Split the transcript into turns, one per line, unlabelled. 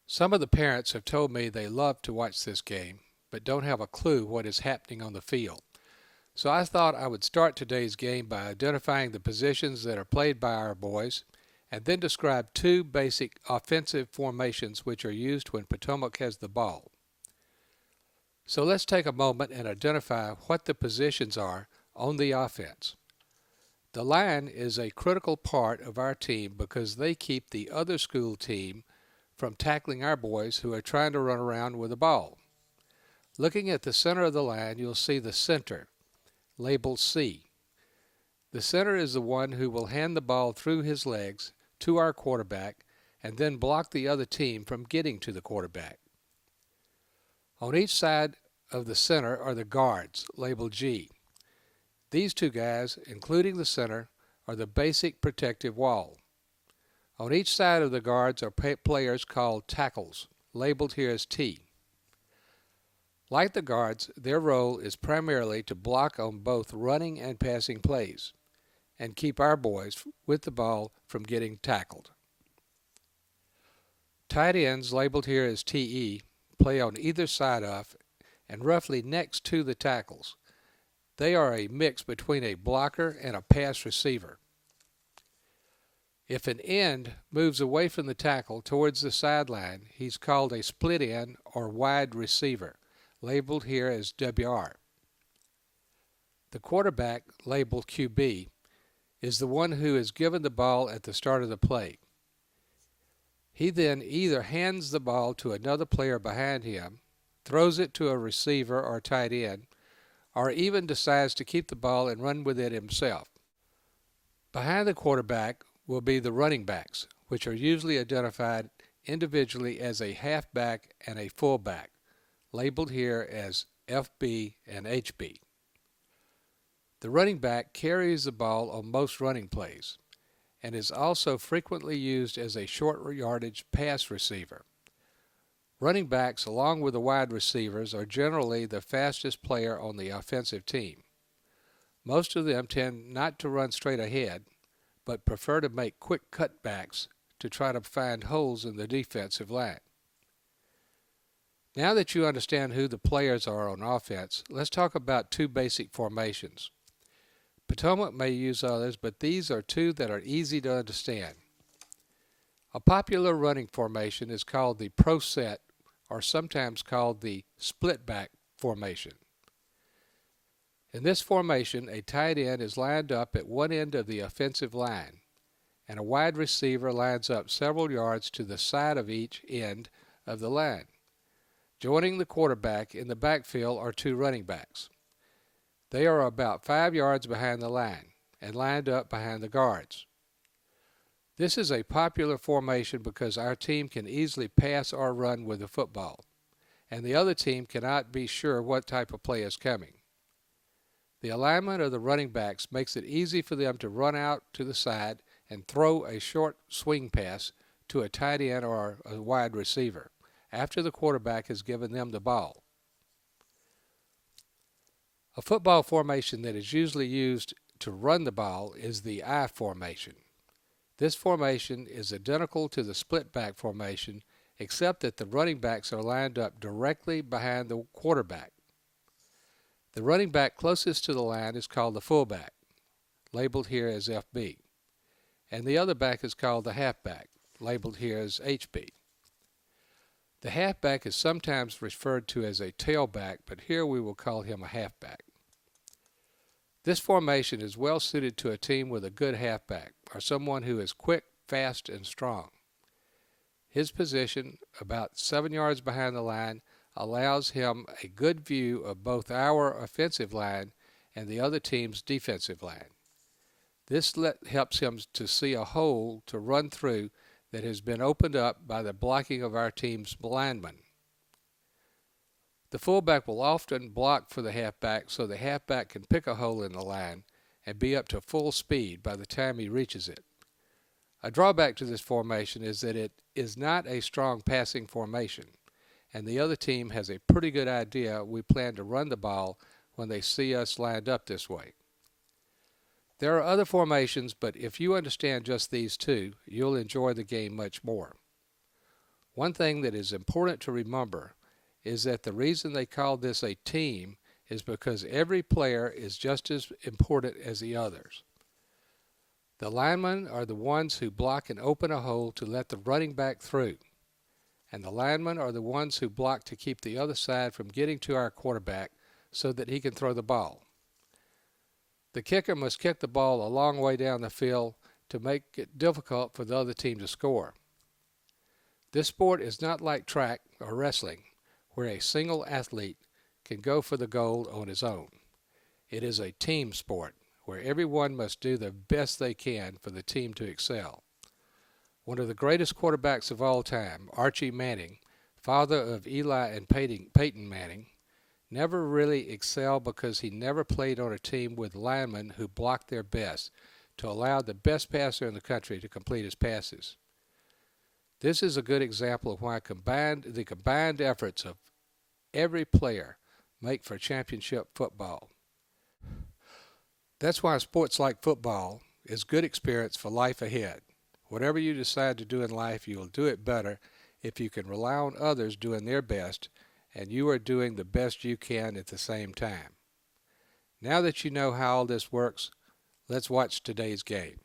Some of the parents have told me they love to watch this game, but don't have a clue what is happening on the field. So I thought I would start today's game by identifying the positions that are played by our boys, and then describe two basic offensive formations which are used when Potomac has the ball. So let's take a moment and identify what the positions are on the offense. The line is a critical part of our team because they keep the other school team from tackling our boys who are trying to run around with the ball. Looking at the center of the line, you'll see the center, labeled C. The center is the one who will hand the ball through his legs to our quarterback and then block the other team from getting to the quarterback. On each side of the center are the guards, labeled G. These two guys, including the center, are the basic protective wall. On each side of the guards are players called tackles, labeled here as T. Like the guards, their role is primarily to block on both running and passing plays and keep our boys with the ball from getting tackled. Tight ends, labeled here as TE, play on either side of and roughly next to the tackles. They are a mix between a blocker and a pass receiver. If an end moves away from the tackle towards the sideline, he's called a split end or wide receiver, labeled here as WR. The quarterback, labeled QB, is the one who is given the ball at the start of the play. He then either hands the ball to another player behind him, throws it to a receiver or tight end, or even decides to keep the ball and run with it himself. Behind the quarterback will be the running backs, which are usually identified individually as a halfback and a fullback, labeled here as FB and HB. The running back carries the ball on most running plays and is also frequently used as a short yardage pass receiver. Running backs, along with the wide receivers, are generally the fastest player on the offensive team. Most of them tend not to run straight ahead, but prefer to make quick cutbacks to try to find holes in the defensive line. Now that you understand who the players are on offense, let's talk about two basic formations. Potomac may use others, but these are two that are easy to understand. A popular running formation is called the pro set, or sometimes called the split back formation. In this formation, a tight end is lined up at one end of the offensive line, and a wide receiver lines up several yards to the side of each end of the line. Joining the quarterback in the backfield are two running backs. They are about 5 yards behind the line and lined up behind the guards. This is a popular formation because our team can easily pass or run with the football, and the other team cannot be sure what type of play is coming. The alignment of the running backs makes it easy for them to run out to the side and throw a short swing pass to a tight end or a wide receiver after the quarterback has given them the ball. A football formation that is usually used to run the ball is the I formation. This formation is identical to the split back formation, except that the running backs are lined up directly behind the quarterback. The running back closest to the line is called the fullback, labeled here as FB, and the other back is called the halfback, labeled here as HB. The halfback is sometimes referred to as a tailback, but here we will call him a halfback. This formation is well suited to a team with a good halfback, or someone who is quick, fast, and strong. His position, about 7 yards behind the line, allows him a good view of both our offensive line and the other team's defensive line. This helps him to see a hole to run through that has been opened up by the blocking of our team's linemen. The fullback will often block for the halfback so the halfback can pick a hole in the line and be up to full speed by the time he reaches it. A drawback to this formation is that it is not a strong passing formation, and the other team has a pretty good idea we plan to run the ball when they see us lined up this way. There are other formations, but if you understand just these two, you'll enjoy the game much more. One thing that is important to remember is that the reason they call this a team is because every player is just as important as the others. The linemen are the ones who block and open a hole to let the running back through, and the linemen are the ones who block to keep the other side from getting to our quarterback so that he can throw the ball. The kicker must kick the ball a long way down the field to make it difficult for the other team to score. This sport is not like track or wrestling, where a single athlete can go for the gold on his own. It is a team sport, where everyone must do the best they can for the team to excel. One of the greatest quarterbacks of all time, Archie Manning, father of Eli and Peyton Manning, never really excelled because he never played on a team with linemen who blocked their best to allow the best passer in the country to complete his passes. This is a good example of why the combined efforts of every player make for championship football. That's why sports like football is good experience for life ahead. Whatever you decide to do in life, you will do it better if you can rely on others doing their best and you are doing the best you can at the same time. Now that you know how all this works, let's watch today's game.